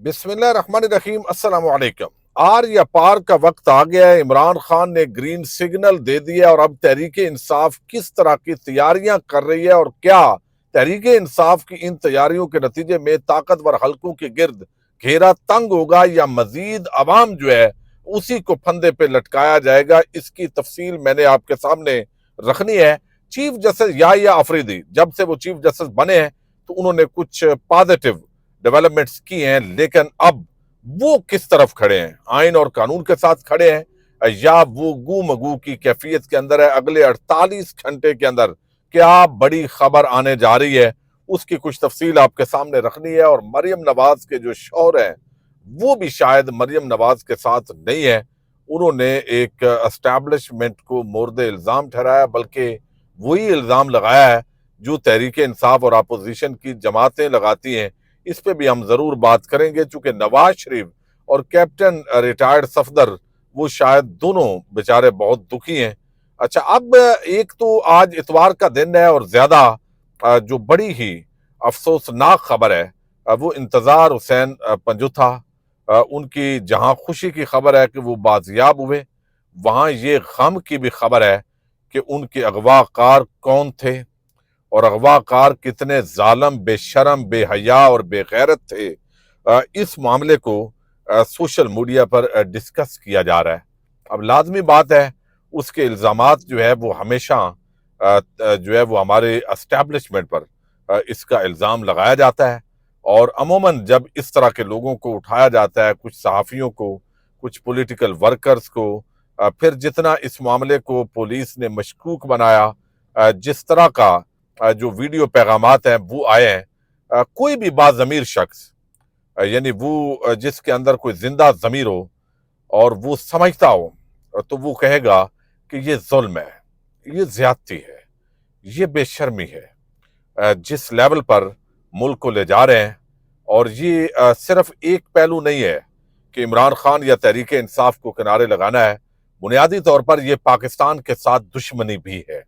बिस्मिल्लाहिर्रहमानिर्रहीम अस्सलाम वालेकुम। आर या पार का वक्त आ गया है। इमरान खान ने ग्रीन सिग्नल दे दिया और अब तहरीक इंसाफ किस तरह की तैयारियां कर रही है और क्या तहरीक इंसाफ की इन तैयारियों के नतीजे में ताकतवर हलकों के गिर्द घेरा तंग होगा या मजीद अवाम जो है उसी को फंदे पे लटकाया जाएगा, इसकी तफसील मैंने आपके सामने रखनी है। चीफ जस्टिस याहिया अफरीदी जब से वो चीफ जस्टिस बने हैं तो उन्होंने कुछ पॉजिटिव डेवलपमेंट्स की हैं, लेकिन अब वो किस तरफ खड़े हैं? आइन और कानून के साथ खड़े हैं या वो गू मगू की कैफियत के अंदर है? अगले 48 घंटे के अंदर क्या बड़ी खबर आने जा रही है, उसकी कुछ तफसील आपके सामने रखनी है। और मरियम नवाज के जो शौहर हैं वो भी शायद मरियम नवाज के साथ नहीं है। उन्होंने एक एस्टैब्लिशमेंट को मोर्दे इल्जाम ठहराया, बल्कि वही इल्जाम लगाया है जो तहरीक इंसाफ और अपोजिशन की जमातें लगाती हैं। इस पे भी हम जरूर बात करेंगे, चूंकि नवाज शरीफ और कैप्टन रिटायर्ड सफदर वो शायद दोनों बेचारे बहुत दुखी हैं। अच्छा, अब एक तो आज इतवार का दिन है और ज्यादा जो बड़ी ही अफसोसनाक खबर है वो इंतजार हुसैन पंजुथा, उनकी जहां खुशी की खबर है कि वो बाजियाब हुए, वहां ये गम की भी खबर है कि उनके अगवाकार कौन थे और अगवाकार कितने जालम, बेशरम, बेहया और बेगैरत थे। इस मामले को सोशल मीडिया पर डिस्कस किया जा रहा है। अब लाजमी बात है उसके इल्जामात जो है वो हमेशा जो है वो हमारे एस्टैब्लिशमेंट पर इसका इल्जाम लगाया जाता है। और अमूमन जब इस तरह के लोगों को उठाया जाता है, कुछ सहाफ़ियों को, कुछ पॉलिटिकल वर्कर्स को, फिर जितना इस मामले को पुलिस ने मशकूक बनाया, जिस तरह का जो वीडियो पैगामात हैं वो आए हैं, कोई भी बाज़मीर शख्स यानी वो जिसके अंदर कोई जिंदा ज़मीर हो और वो समझता हो तो वो कहेगा कि ये जुल्म है, ये ज्यादती है, ये बेशर्मी है। जिस लेवल पर मुल्क को ले जा रहे हैं, और ये सिर्फ एक पहलू नहीं है कि इमरान खान या तहरीक इंसाफ को किनारे लगाना है, बुनियादी तौर पर यह पाकिस्तान के साथ दुश्मनी भी है।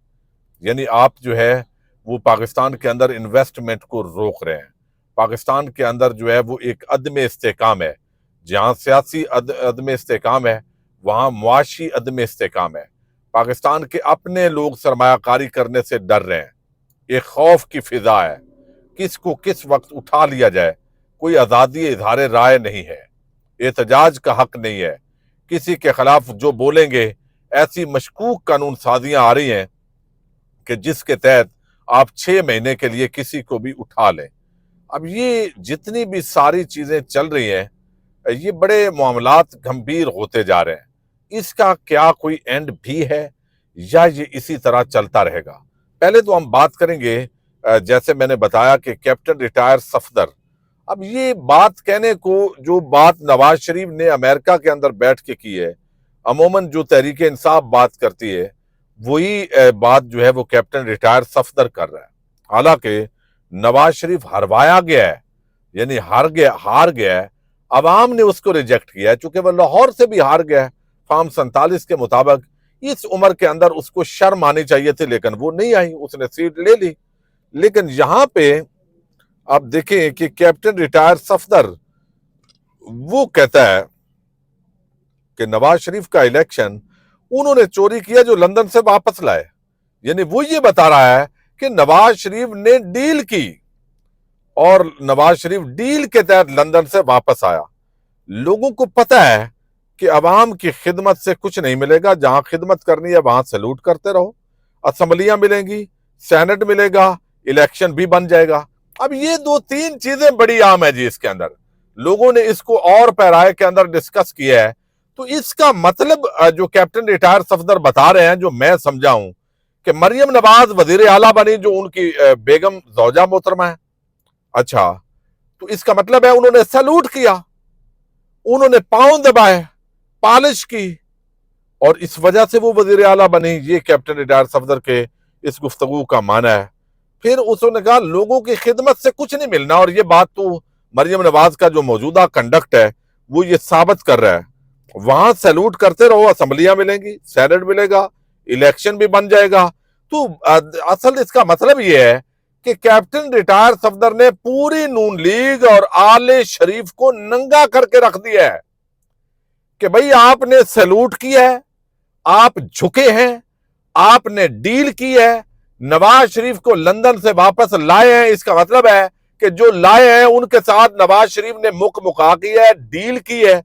यानी आप जो है वो पाकिस्तान के अंदर इन्वेस्टमेंट को रोक रहे हैं। पाकिस्तान के अंदर जो है वो एक अदम इस्तेकाम है। जहां सियासी अदम इस्तेकाम है वहां मुआशी अदम इस्तेकाम है। पाकिस्तान के अपने लोग सरमायाकारी करने से डर रहे हैं। एक खौफ की फिजा है, किसको किस वक्त उठा लिया जाए। कोई आज़ादी इजहार राय नहीं है, एहतजाज का हक नहीं है। किसी के खिलाफ जो बोलेंगे, ऐसी मशकूक कानून साजियां आ रही हैं कि जिसके तहत आप 6 महीने के लिए किसी को भी उठा लें। अब ये जितनी भी सारी चीजें चल रही हैं, ये बड़े मामलात गंभीर होते जा रहे हैं। इसका क्या कोई एंड भी है या ये इसी तरह चलता रहेगा? पहले तो हम बात करेंगे, जैसे मैंने बताया कि कैप्टन रिटायर सफदर। अब ये बात कहने को जो बात नवाज शरीफ ने अमेरिका के अंदर बैठ के की है, अमूमन जो तहरीक इंसाफ बात करती है वही बात जो है वो कैप्टन रिटायर सफदर कर रहा है। हालांकि नवाज शरीफ हरवाया गया है, यानी हार गया है। अवाम ने उसको रिजेक्ट किया है, चूंकि वह लाहौर से भी हार गया है। फॉर्म 47 के मुताबिक इस उम्र के अंदर उसको शर्म आनी चाहिए थी, लेकिन वो नहीं आई, उसने सीट ले ली। लेकिन यहां पे आप देखें कि कैप्टन रिटायर सफदर वो कहता है कि नवाज शरीफ का इलेक्शन उन्होंने चोरी किया जो लंदन से वापस लाए। यानी वो ये बता रहा है कि नवाज शरीफ ने डील की और नवाज शरीफ डील के तहत लंदन से वापस आया। लोगों को पता है कि अवाम की खिदमत से कुछ नहीं मिलेगा। जहां खिदमत करनी है वहां सैल्यूट करते रहो, असम्बलियां मिलेंगी, सेनेट मिलेगा, इलेक्शन भी बन जाएगा। अब ये 2-3 चीजें बड़ी आम है जी इसके अंदर। लोगों ने इसको और पैराए के अंदर डिस्कस किया है। तो इसका मतलब जो कैप्टन रिटायर सफदर बता रहे हैं, जो मैं समझा हूं, कि मरियम नवाज वजीर आला बनी जो उनकी बेगम जौजा मोहतरमा है। अच्छा, तो इसका मतलब है उन्होंने सैल्यूट किया, उन्होंने पांव दबाए, पॉलिश की, और इस वजह से वो वजीर आला बनी। ये कैप्टन रिटायर सफदर के इस गुफ्तगू का माना है। फिर उसने कहा लोगों की खिदमत से कुछ नहीं मिलना, और ये बात तो मरियम नवाज का जो मौजूदा कंडक्ट है वो ये साबित कर रहा है। वहां सैल्यूट करते रहो, असम्बलियां मिलेंगी, सेनेट मिलेगा, इलेक्शन भी बन जाएगा। तो असल इसका मतलब ये है کہ کیپٹن ریٹائر صفدر نے پوری نون لیگ اور آل شریف کو ننگا کر کے رکھ دیا ہے کہ بھئی آپ نے سیلوٹ کیا ہے، آپ جھکے ہیں، آپ نے ڈیل کی ہے، نواز شریف کو لندن سے واپس لائے ہیں۔ اس کا مطلب ہے کہ جو لائے ہیں ان کے ساتھ نواز شریف نے مکا کیا ہے، ڈیل کی ہے،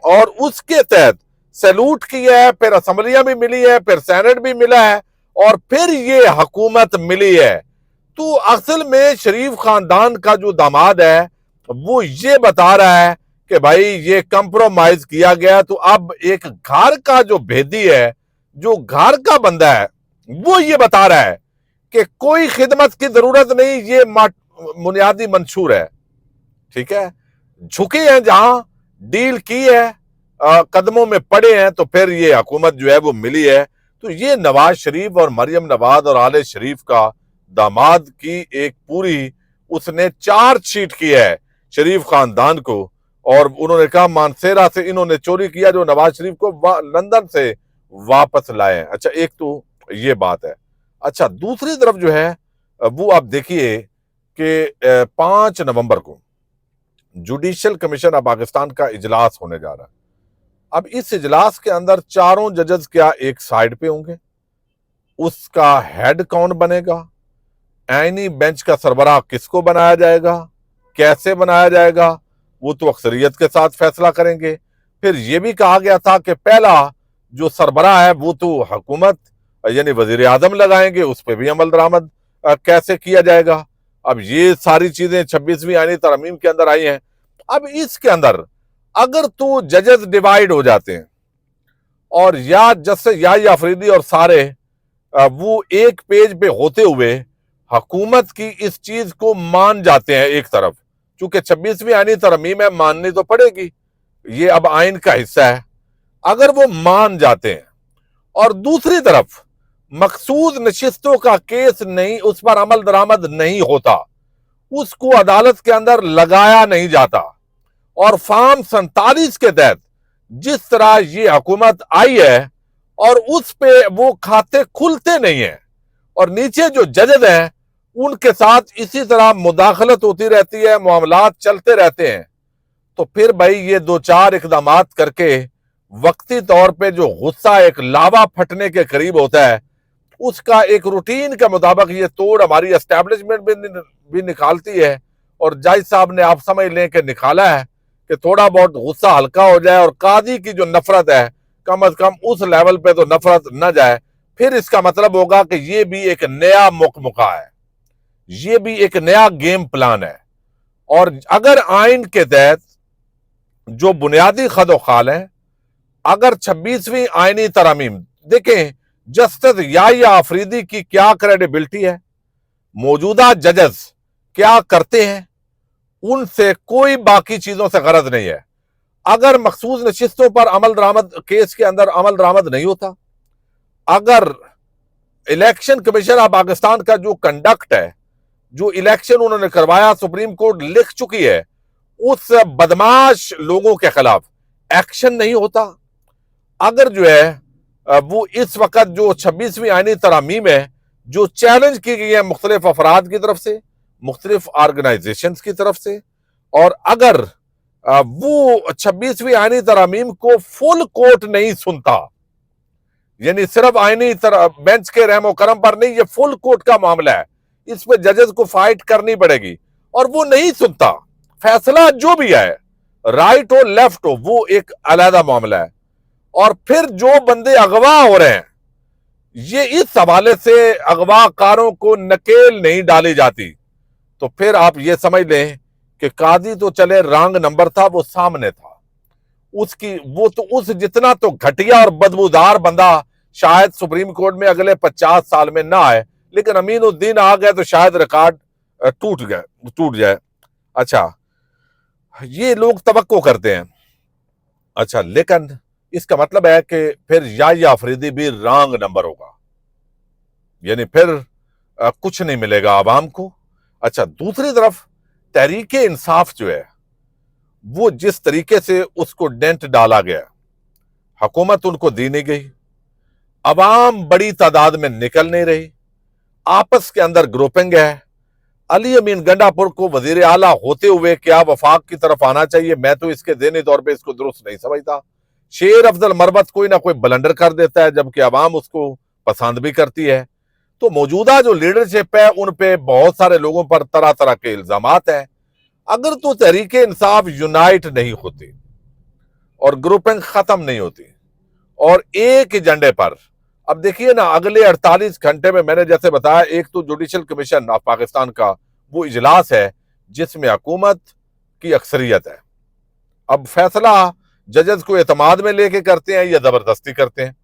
اور اس کے تحت سیلوٹ کیا ہے، پھر اسمبلیاں بھی ملی ہے، پھر سینٹ بھی ملا ہے، اور پھر یہ حکومت ملی ہے۔ تو اصل میں شریف خاندان کا جو داماد ہے وہ یہ بتا رہا ہے کہ بھائی یہ کمپرومائز کیا گیا، تو اب ایک گھر کا جو بھیدی ہے، جو گھر کا بندہ ہے، وہ یہ بتا رہا ہے کہ کوئی خدمت کی ضرورت نہیں، یہ بنیادی منشور ہے۔ ٹھیک ہے، جھکے ہیں جہاں، ڈیل کی ہے، قدموں میں پڑے ہیں، تو پھر یہ حکومت جو ہے وہ ملی ہے۔ تو یہ نواز شریف اور مریم نواز اور آل شریف کا داماد کی ایک پوری اس نے چارج شیٹ کی ہے شریف خاندان کو، اور انہوں نے کہا مانسیرا سے انہوں نے چوری کیا جو نواز شریف کو لندن سے واپس لائے ہیں۔ اچھا، ایک تو یہ بات ہے۔ اچھا، دوسری طرف جو ہے وہ آپ دیکھیے کہ 5 نومبر کو جوڈیشل کمیشن آف پاکستان کا اجلاس ہونے جا رہا ہے۔ اب اس اجلاس کے اندر چاروں ججز کیا ایک سائیڈ پہ ہوں گے؟ اس کا ہیڈ کون بنے گا؟ آئینی بینچ کا سربراہ کس کو بنایا جائے گا؟ کیسے بنایا جائے گا؟ وہ تو اکثریت کے ساتھ فیصلہ کریں گے۔ پھر یہ بھی کہا گیا تھا کہ پہلا جو سربراہ ہے وہ تو حکومت یعنی وزیر اعظم لگائیں گے، اس پہ بھی عمل درآمد کیسے کیا جائے گا؟ اب یہ ساری چیزیں 26ویں آئینی ترمیم کے اندر آئی ہیں۔ اب اس کے اندر اگر تو ججز ڈیوائیڈ ہو جاتے ہیں اور یا جسٹس یا آفریدی اور سارے وہ ایک پیج پہ ہوتے ہوئے حکومت کی اس چیز کو مان جاتے ہیں ایک طرف، چونکہ 26ویں آئینی ترمیم ہے، ماننی تو پڑے گی، یہ اب آئین کا حصہ ہے، اگر وہ مان جاتے ہیں، اور دوسری طرف مخصوص نشستوں کا کیس نہیں، اس پر عمل درآمد نہیں ہوتا، اس کو عدالت کے اندر لگایا نہیں جاتا، اور فارم 47 کے تحت جس طرح یہ حکومت آئی ہے اور اس پہ وہ کھاتے کھلتے نہیں ہیں، اور نیچے جو ججز ہیں ان کے ساتھ اسی طرح مداخلت ہوتی رہتی ہے، معاملات چلتے رہتے ہیں، تو پھر بھائی یہ 2-4 اقدامات کر کے وقتی طور پہ جو غصہ ایک لاوا پھٹنے کے قریب ہوتا ہے، اس کا ایک روٹین کے مطابق یہ توڑ ہماری اسٹیبلشمنٹ بھی نکالتی ہے، اور جج صاحب نے آپ سمجھ لیں کہ نکالا ہے کہ تھوڑا بہت غصہ ہلکا ہو جائے اور قاضی کی جو نفرت ہے کم از کم اس لیول پہ تو نفرت نہ جائے، پھر اس کا مطلب ہوگا کہ یہ بھی ایک نیا مکمکہ ہے، یہ بھی ایک نیا گیم پلان ہے۔ اور اگر آئین کے تحت جو بنیادی خد و خال ہیں، اگر 26ویں آئینی ترامیم دیکھیں، جسٹس یا آفریدی کی کیا کریڈیبلٹی ہے، موجودہ ججز کیا کرتے ہیں، ان سے کوئی باقی چیزوں سے غرض نہیں ہے۔ اگر مخصوص نشستوں پر عمل درآمد کیس کے اندر عمل درآمد نہیں ہوتا، اگر الیکشن کمیشن آف پاکستان کا جو کنڈکٹ ہے، جو الیکشن انہوں نے کروایا، سپریم کورٹ لکھ چکی ہے، اس بدماش لوگوں کے خلاف ایکشن نہیں ہوتا، اگر جو ہے وہ اس وقت جو 26ویں آئینی ترامیم ہے جو چیلنج کی گئی ہے مختلف افراد کی طرف سے، مختلف آرگنائزیشنز کی طرف سے، اور اگر وہ 26ویں آئینی ترامیم کو فل کورٹ نہیں سنتا، یعنی صرف آئینی بینچ کے رحم و کرم پر نہیں، یہ فل کورٹ کا معاملہ ہے، اس پہ ججز کو فائٹ کرنی پڑے گی، اور وہ نہیں سنتا، فیصلہ جو بھی ہے رائٹ ہو لیفٹ ہو وہ ایک علیحدہ معاملہ ہے، اور پھر جو بندے اغوا ہو رہے ہیں، یہ اس حوالے سے اغوا کاروں کو نکیل نہیں ڈالی جاتی، تو پھر آپ یہ سمجھ لیں کہ قاضی تو چلے رانگ نمبر تھا، وہ سامنے تھا، اس جتنا تو گھٹیا اور بدبودار بندہ شاید سپریم کورٹ میں اگلے 50 سال میں نہ آئے، لیکن امین الدین آ گئے تو شاید ریکارڈ ٹوٹ جائے۔ اچھا، یہ لوگ توقع کرتے ہیں، اچھا، لیکن اس کا مطلب ہے کہ پھر یا آفریدی بھی رانگ نمبر ہوگا، یعنی پھر کچھ نہیں ملے گا عوام کو۔ اچھا، دوسری طرف تحریک انصاف جو ہے وہ جس طریقے سے اس کو ڈینٹ ڈالا گیا، حکومت ان کو دی نہیں گئی، عوام بڑی تعداد میں نکل نہیں رہی، آپس کے اندر گروپنگ ہے، अली अमीन गंडापुर को वजीर आला होते हुए क्या वफाक की तरफ आना चाहिए? मैं तो इसके ज़हनी तौर पे इसको दुरुस्त नहीं समझता। शेर अफजल मरवत कोई ना कोई ब्लंडर कर देता है, जबकि अवाम उसको पसंद भी करती है। तो मौजूदा जो लीडरशिप है उन पे बहुत सारे लोगों पर तरह तरह के इल्जामात हैं। अगर तो तहरीक इंसाफ यूनाइट नहीं होती और ग्रुपिंग खत्म नहीं होती और एक एजेंडे पर, अब देखिए ना, अगले 48 घंटे में मैंने जैसे बताया, एक तो जुडिशल कमीशन ऑफ पाकिस्तान का वो इजलास है जिसमें हुकूमत की अक्सरियत है। अब फैसला जजेस को एतमाद में लेके करते हैं या जबरदस्ती करते हैं,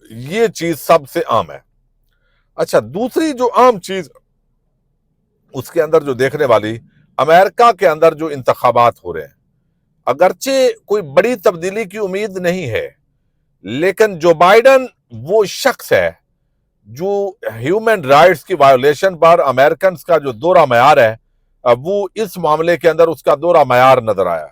ये चीज सबसे आम है। अच्छा, दूसरी जो आम चीज उसके अंदर जो देखने वाली, अमेरिका के अंदर जो इंतखाबात हो रहे हैं, अगरचे कोई बड़ी तब्दीली की उम्मीद नहीं है, लेकिन जो बाइडन वो शख्स है जो ह्यूमन राइट्स की वायोलेशन पर अमेरिकन का जो दोहरा मयार है, वो इस मामले के अंदर उसका दोहरा मयार नजर आया।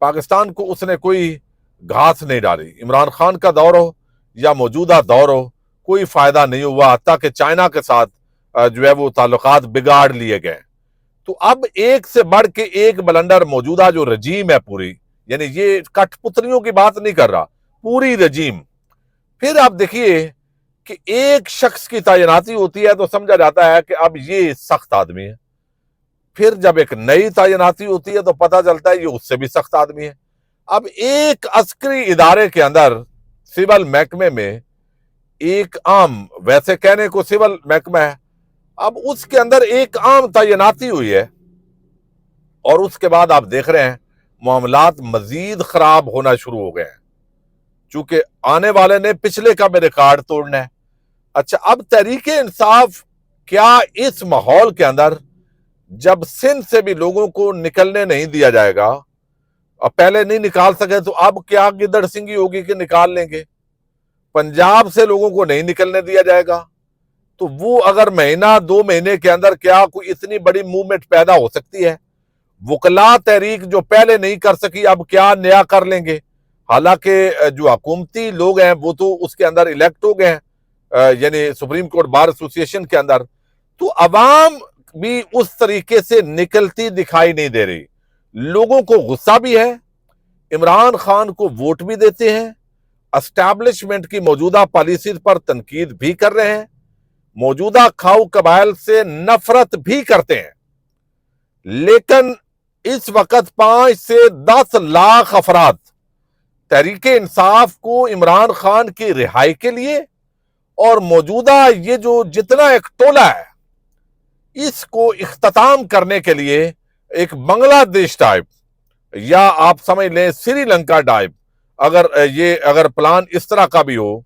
पाकिस्तान को उसने कोई घास नहीं डाली। इमरान खान का दौर हो या मौजूदा दौर हो, कोई फायदा नहीं हुआ, हत्ता कि चाइना के साथ जो है वो ताल्लुकात बिगाड़ लिए गए। तो अब एक से बढ़ के एक ब्लंडर मौजूदा जो रजीम है पूरी, यानी ये कठपुतलियों की बात नहीं कर रहा, पूरी रजीम। फिर आप देखिए कि एक शख्स की तैनाती होती है तो समझा जाता है कि अब ये सख्त आदमी है। फिर जब एक नई तैनाती होती है तो पता चलता है ये उससे भी सख्त आदमी है। अब एक अस्करी इदारे के अंदर, सिविल महकमे में, एक आम, वैसे कहने को सिविल महकमा है, अब उसके अंदर एक आम तैनाती हुई है और उसके बाद आप देख रहे हैं मामलात मजीद खराब होना शुरू हो गए हैं, चूंकि आने वाले ने पिछले का भी रिकॉर्ड तोड़ना है। अच्छा, अब तहरीक इंसाफ क्या इस माहौल के अंदर, जब सिंध से भी लोगों को निकलने नहीं दिया जाएगा, अब पहले नहीं निकाल सके तो अब क्या गिदड़ सिंगी होगी कि निकाल लेंगे? पंजाब से लोगों को नहीं निकलने दिया जाएगा तो वो अगर महीना 2 महीने के अंदर क्या कोई इतनी बड़ी मूवमेंट पैदा हो सकती है? वकला तहरीक जो पहले नहीं कर सकी अब क्या नया कर लेंगे? हालांकि जो हुकूमती लोग हैं वो तो उसके अंदर इलेक्ट हो गए हैं, यानी सुप्रीम कोर्ट बार एसोसिएशन के अंदर, तो अवाम भी उस तरीके से निकलती दिखाई नहीं दे रही। लोगों को गुस्सा भी है, इमरान खान को वोट भी देते हैं, एस्टैब्लिशमेंट की मौजूदा पॉलिसी पर तनकीद भी कर रहे हैं, मौजूदा खाऊ कबाइल से नफरत भी करते हैं, लेकिन इस वक्त 5 से 10 लाख अफराद तहरीक इंसाफ को इमरान खान की रिहाई के लिए और मौजूदा ये जो जितना एक टोला है इसको इख्तिताम करने के लिए एक बांग्लादेश टाइप या आप समझ लें श्रीलंका टाइप, अगर प्लान इस तरह का भी हो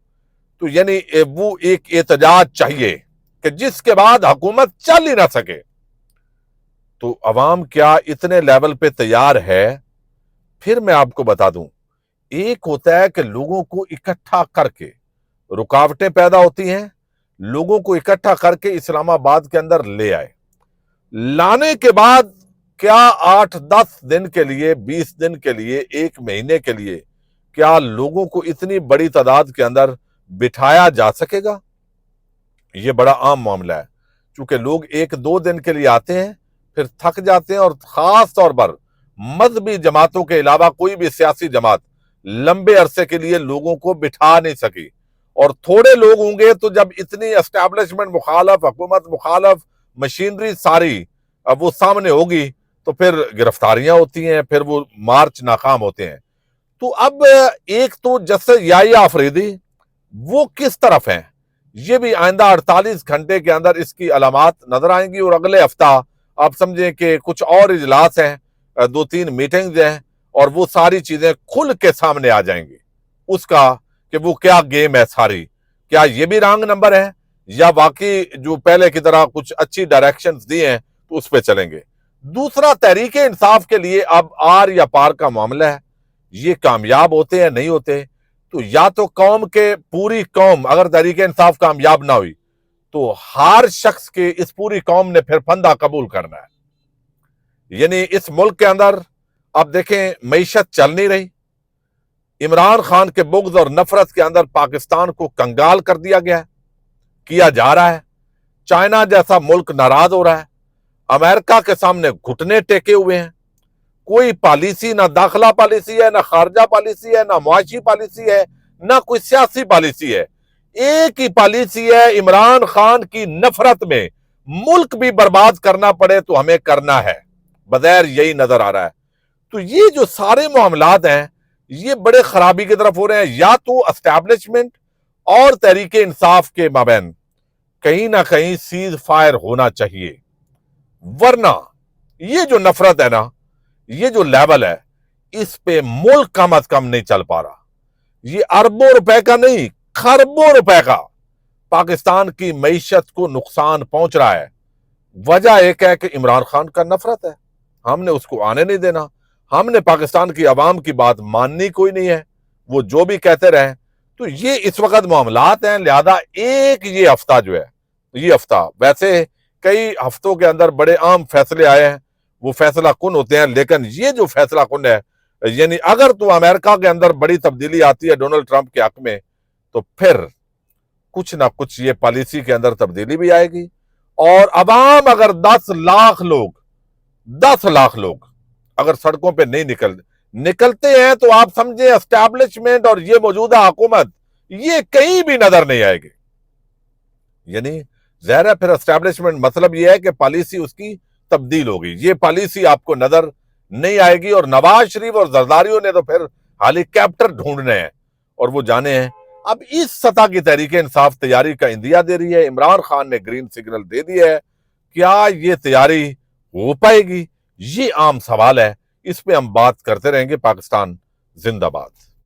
तो यानी वो एक एहतजाज चाहिए कि जिसके बाद हुकूमत चल ही ना सके। तो अवाम क्या इतने लेवल पे तैयार है? फिर मैं आपको बता दूं, एक होता है कि लोगों को इकट्ठा करके, रुकावटें पैदा होती हैं, लोगों को इकट्ठा करके इस्लामाबाद के अंदर ले आए, लाने के बाद क्या 8-10 दिन के लिए, 20 दिन के लिए, 1 महीने के लिए क्या लोगों को इतनी बड़ी तादाद के अंदर बिठाया जा सकेगा? यह बड़ा आम मामला है, क्योंकि लोग 1-2 दिन के लिए आते हैं, फिर थक जाते हैं, और खास तौर पर मजहबी जमातों के अलावा कोई भी सियासी जमात लंबे अरसे के लिए लोगों को बिठा नहीं सकी। और थोड़े लोग होंगे तो जब इतनी एस्टैब्लिशमेंट मुखालफ, हुकूमत मुखालफ मशीनरी सारी अब वो सामने होगी तो फिर गिरफ्तारियां होती हैं, फिर वो मार्च नाकाम होते हैं। तो अब एक तो जैसे याहिया अफरीदी वो किस तरफ हैं, ये भी आइंदा 48 घंटे के अंदर इसकी अलामात नजर आएंगी। और अगले हफ्ता आप समझें कि कुछ और इजलास हैं, 2-3 मीटिंग्स हैं, और वो सारी चीजें खुल के सामने आ जाएंगी उसका कि वो क्या गेम है सारी, क्या ये भी रॉन्ग नंबर है या वाकई जो पहले की तरह कुछ अच्छी डायरेक्शंस दिए हैं तो उस पर चलेंगे। दूसरा, तहरीक इंसाफ के लिए अब आर या पार का मामला है, ये कामयाब होते हैं नहीं होते, तो या तो कौम के, पूरी कौम अगर तहरीक इंसाफ कामयाब ना हुई तो हर शख्स के, इस पूरी कौम ने फिर फंदा कबूल करना है। यानी इस मुल्क के अंदर अब देखें मईशत चल नहीं रही, इमरान खान के बुग़्ज़ और नफरत के अंदर पाकिस्तान को कंगाल कर दिया गया है, किया जा रहा है, चाइना जैसा मुल्क नाराज हो रहा है, अमेरिका के सामने घुटने टेके हुए हैं। कोई पॉलिसी, ना दाखिला पॉलिसी है, ना खारजा पॉलिसी है, ना मुआशी पॉलिसी है, ना कोई सियासी पॉलिसी है। एक ही पॉलिसी है, इमरान खान की नफरत में मुल्क भी बर्बाद करना पड़े तो हमें करना है, बगैर यही नजर आ रहा है। तो ये जो सारे मामलात हैं ये बड़े खराबी की तरफ हो रहे हैं। या तो एस्टैब्लिशमेंट और तहरीक इंसाफ के माबैन कहीं ना कहीं सीज फायर होना चाहिए, वरना ये जो नफरत है ना, ये जो लेवल है, इस पे मुल्क कम अज कम नहीं चल पा रहा। ये अरबों रुपए का नहीं, खरबों रुपए का पाकिस्तान की मईशत को नुकसान पहुंच रहा है। वजह एक है कि इमरान खान का नफरत है, हमने उसको आने नहीं देना। हमने पाकिस्तान की आवाम की बात माननी कोई नहीं है, वो जो भी कहते रहे। तो ये इस वक्त मामलात हैं। लिहाजा एक ये हफ्ता जो है, ये हफ्ता, वैसे कई हफ्तों के अंदर बड़े आम फैसले आए हैं, वो फैसला कुन होते हैं, लेकिन ये जो फैसला कुन है, यानी अगर तो अमेरिका के अंदर बड़ी तब्दीली आती है डोनाल्ड ट्रंप के हक में, तो फिर कुछ ना कुछ ये पॉलिसी के अंदर तब्दीली भी आएगी। और अवाम अगर 10 लाख लोग अगर सड़कों पे नहीं निकलते हैं, तो आप समझे एस्टैब्लिशमेंट और ये मौजूदा हुकूमत ये कहीं भी नजर नहीं आएगी। यानी ज़ाहिर है फिर एस्टैब्लिशमेंट मतलब ये है कि पॉलिसी उसकी तब्दील होगी, ये पॉलिसी आपको नजर नहीं आएगी। और नवाज शरीफ और जरदारियों ने तो फिर हेलीकॉप्टर ढूंढने हैं और वो जाने हैं। अब इस सतह की तहरीक इंसाफ तैयारी का इंदिया दे रही है, इमरान खान ने ग्रीन सिग्नल दे दिया है। क्या ये तैयारी हो पाएगी, ये आम सवाल है। इस पे हम बात करते रहेंगे। पाकिस्तान जिंदाबाद।